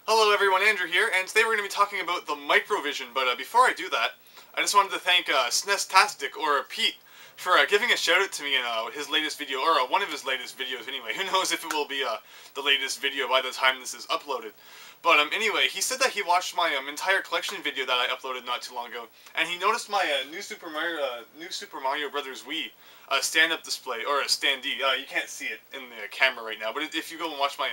Hello everyone, Andrew here, and today we're going to be talking about the Microvision, but before I do that, I just wanted to thank SNEStastic, or Pete, for giving a shout out to me in his latest video, or one of his latest videos anyway. Who knows if it will be the latest video by the time this is uploaded. But anyway, he said that he watched my entire collection video that I uploaded not too long ago, and he noticed my new Super Mario Brothers Wii stand-up display, or a standee. You can't see it in the camera right now, but if you go and watch my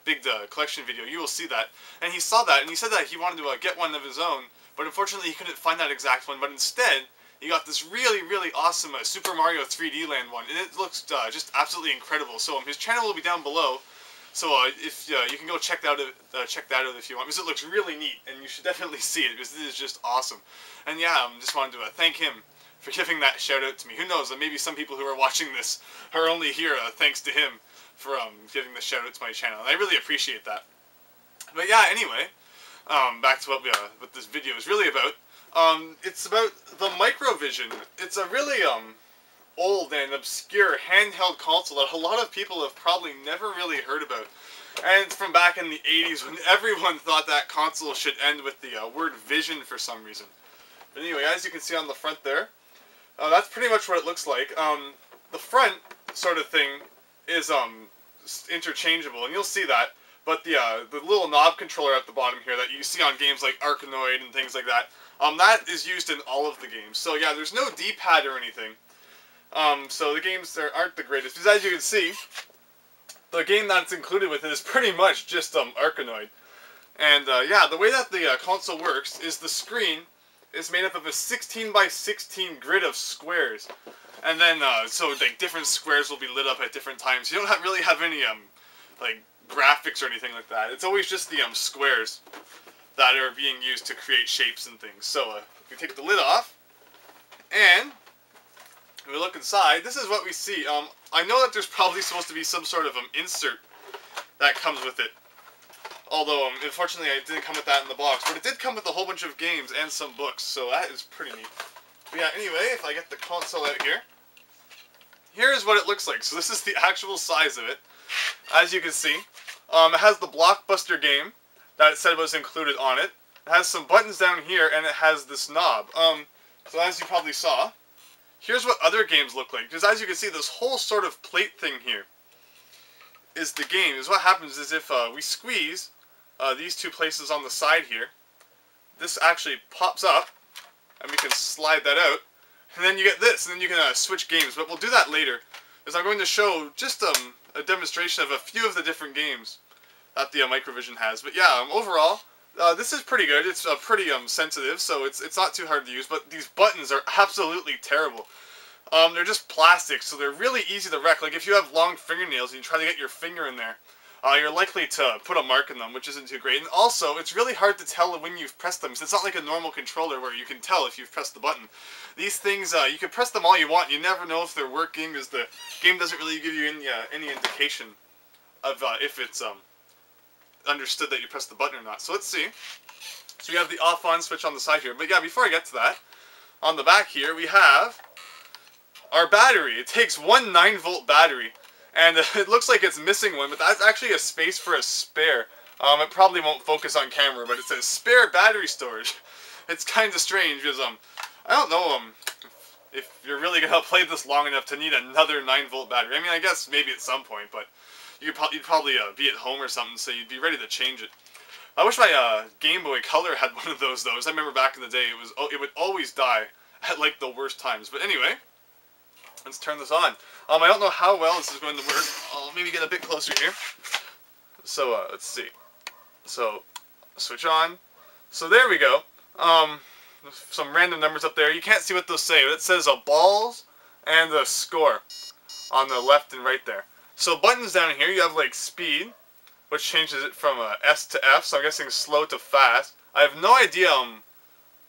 big collection video, you will see that. And he saw that, and he said that he wanted to get one of his own, but unfortunately he couldn't find that exact one, but instead, he got this really, really awesome Super Mario 3D Land one, and it looks just absolutely incredible. So his channel will be down below, so if you can go check that out if you want, because it looks really neat, and you should definitely see it, because it is just awesome. And yeah, just wanted to thank him for giving that shout out to me. Who knows, maybe some people who are watching this are only here thanks to him for giving the shout out to my channel, and I really appreciate that. But yeah, anyway, back to what this video is really about. It's about the Microvision. It's a really old and obscure handheld console that a lot of people have probably never really heard about. And it's from back in the 80s when everyone thought that console should end with the word vision for some reason. But anyway, as you can see on the front there, that's pretty much what it looks like. The front sort of thing is interchangeable, and you'll see that. But the little knob controller at the bottom here that you see on games like Arkanoid and things like that, that is used in all of the games. So yeah, there's no D-pad or anything. So the games there aren't the greatest, because as you can see, the game that's included with it is pretty much just Arkanoid. And yeah, the way that the console works is the screen is made up of a 16 by 16 grid of squares. And then, so like different squares will be lit up at different times. You don't really have any like graphics or anything like that. It's always just the squares that are being used to create shapes and things. So we take the lid off, and we look inside. This is what we see. I know that there's probably supposed to be some sort of insert that comes with it. Although, unfortunately, it didn't come with that in the box. But it did come with a whole bunch of games and some books, so that is pretty neat. But yeah, anyway, if I get the console out here, here's what it looks like. So this is the actual size of it. As you can see, it has the Blockbuster game that it said was included on it. It has some buttons down here, and it has this knob. So as you probably saw, here's what other games look like. Because as you can see, this whole sort of plate thing here is the game. Is what happens is if we squeeze these two places on the side here, this actually pops up, and we can slide that out, and then you get this, and then you can switch games. But we'll do that later, as I'm going to show just a demonstration of a few of the different games that the Microvision has. But yeah, overall, this is pretty good. It's pretty sensitive, so it's not too hard to use. But these buttons are absolutely terrible. They're just plastic, so they're really easy to wreck. Like if you have long fingernails and you try to get your finger in there, you're likely to put a mark in them, which isn't too great. And also, it's really hard to tell when you've pressed them. So it's not like a normal controller where you can tell if you've pressed the button. These things, you can press them all you want. You never know if they're working, because the game doesn't really give you any indication of if it's understood that you pressed the button or not. So let's see. So we have the off-on switch on the side here. But yeah, before I get to that, on the back here we have our battery. It takes one 9-volt battery. And it looks like it's missing one, but that's actually a space for a spare. It probably won't focus on camera, but it says spare battery storage. It's kind of strange, because I don't know if you're really going to play this long enough to need another 9-volt battery. I mean, I guess maybe at some point, but you'd probably be at home or something, so you'd be ready to change it. I wish my Game Boy Color had one of those, though. I remember back in the day, it would always die at like the worst times. But anyway, let's turn this on. I don't know how well this is going to work. I'll maybe get a bit closer here. So, let's see. So, switch on. So there we go. Some random numbers up there. You can't see what those say, but it says balls and the score on the left and right there. So buttons down here, you have like speed, which changes it from S to F, so I'm guessing slow to fast. I have no idea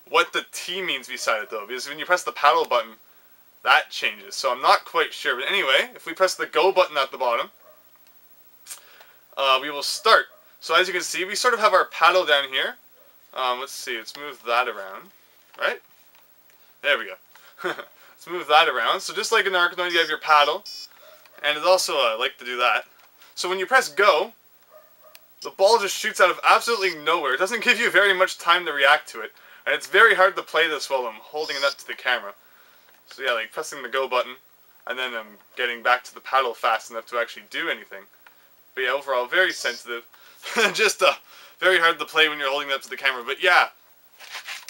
what the T means beside it though, because when you press the paddle button, that changes, so I'm not quite sure. But anyway, if we press the go button at the bottom, we will start. So as you can see, we sort of have our paddle down here. Let's see, let's move that around, right? There we go. Let's move that around. So just like in Arkanoid, you have your paddle, and it also like to do that. So when you press go, The ball just shoots out of absolutely nowhere. It doesn't give you very much time to react to it. And it's very hard to play this while I'm holding it up to the camera. So yeah, like pressing the go button, and then I'm getting back to the paddle fast enough to actually do anything. But yeah, overall, very sensitive. Just very hard to play when you're holding it up to the camera. But yeah,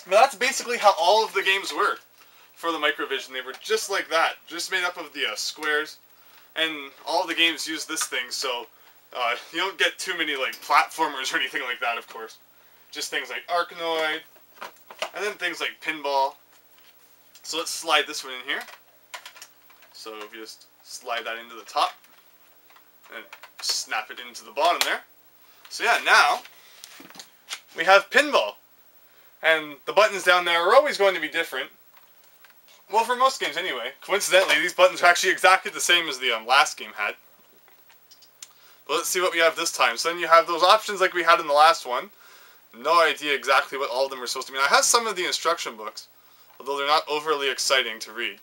but that's basically how all of the games were for the Microvision. They were just like that, just made up of the squares. And all of the games use this thing, so you don't get too many like platformers or anything like that, of course. Just things like Arkanoid, and then things like Pinball. So let's slide this one in here. So if you just slide that into the top, and snap it into the bottom there. So yeah, now we have Pinball. And the buttons down there are always going to be different. Well, for most games anyway. Coincidentally, these buttons are actually exactly the same as the last game had. But let's see what we have this time. So then you have those options like we had in the last one. No idea exactly what all of them are supposed to mean. I have some of the instruction books, although they're not overly exciting to read.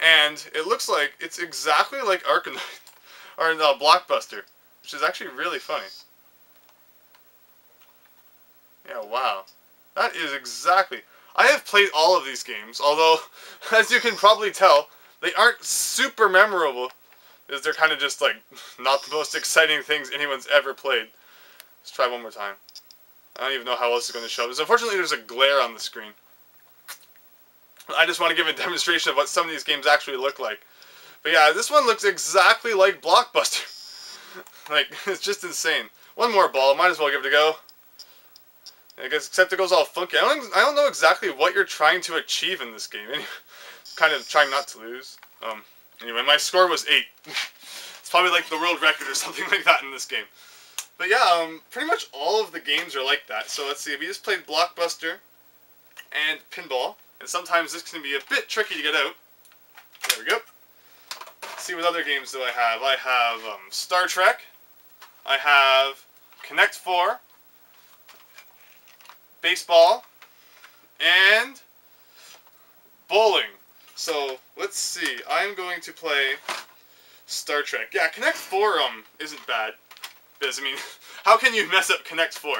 And it looks like it's exactly like Arkanoid, or Blockbuster, which is actually really funny. Yeah, wow. That is exactly... I have played all of these games, although, as you can probably tell, they aren't super memorable, because they're kind of just, like, not the most exciting things anyone's ever played. Let's try one more time. I don't even know how else it's going to show. Unfortunately, there's a glare on the screen. I just want to give a demonstration of what some of these games actually look like. But yeah, this one looks exactly like Blockbuster. Like, it's just insane. One more ball, might as well give it a go. I guess, except it goes all funky. I don't know exactly what you're trying to achieve in this game. Anyway, kind of trying not to lose. Anyway, my score was 8. It's probably like the world record or something like that in this game. But yeah, pretty much all of the games are like that. So let's see, we just played Blockbuster and Pinball. And sometimes this can be a bit tricky to get out. There we go. Let's see what other games do I have. I have Star Trek. I have Connect 4. Baseball, and bowling. So let's see. I'm going to play Star Trek. Yeah, Connect 4 isn't bad. Because I mean, how can you mess up Connect 4?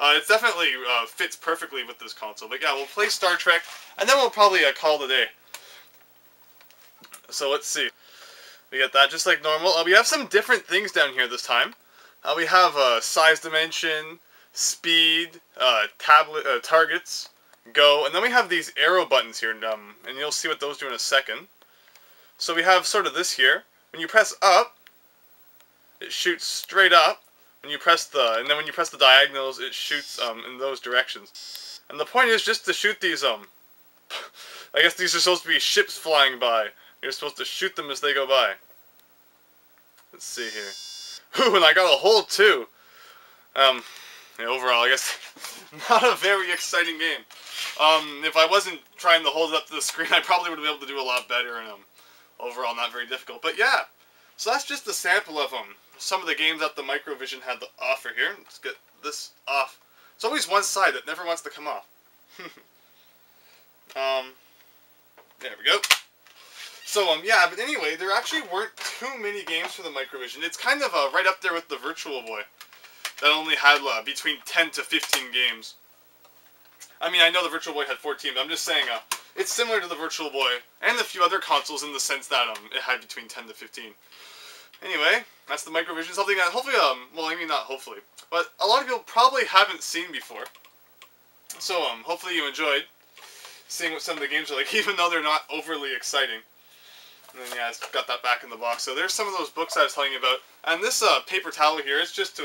It definitely fits perfectly with this console. But yeah, we'll play Star Trek, and then we'll probably call it a day. So let's see. We get that just like normal. We have some different things down here this time. We have size dimension, speed, targets, go, and then we have these arrow buttons here, and you'll see what those do in a second. So we have sort of this here. When you press up, it shoots straight up. And then when you press the diagonals, it shoots in those directions. And the point is just to shoot these I guess these are supposed to be ships flying by. You're supposed to shoot them as they go by. Let's see here. Ooh, and I got a hole too. Yeah, overall, I guess not a very exciting game. If I wasn't trying to hold it up to the screen, I probably would have been able to do a lot better, and overall not very difficult. But yeah, so that's just a sample of some of the games that the Microvision had to offer here. Let's get this off. It's always one side that never wants to come off. There we go. So yeah, but anyway, there actually weren't too many games for the Microvision. It's kind of right up there with the Virtual Boy. That only had between 10 to 15 games. I mean, I know the Virtual Boy had 14, but I'm just saying it's similar to the Virtual Boy and a few other consoles in the sense that it had between 10 to 15. Anyway, that's the Microvision. Something that hopefully, well, I mean not hopefully, but a lot of people probably haven't seen before. So hopefully you enjoyed seeing what some of the games are like, even though they're not overly exciting. And then yeah, it's got that back in the box. So there's some of those books I was telling you about. And this paper towel here is just to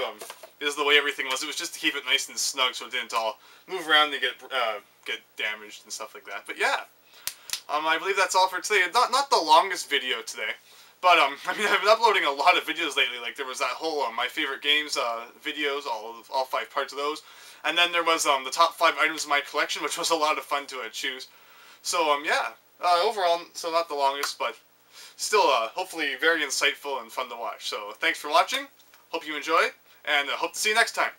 is the way everything was. It was just to keep it nice and snug so it didn't all move around and get damaged and stuff like that. But yeah, I believe that's all for today. Not the longest video today, but I mean I've been uploading a lot of videos lately. Like there was that whole my favorite games videos, all 5 parts of those, and then there was the top 5 items in my collection, which was a lot of fun to choose. So yeah, overall, so not the longest, but still hopefully very insightful and fun to watch. So thanks for watching. Hope you enjoyed, and hope to see you next time.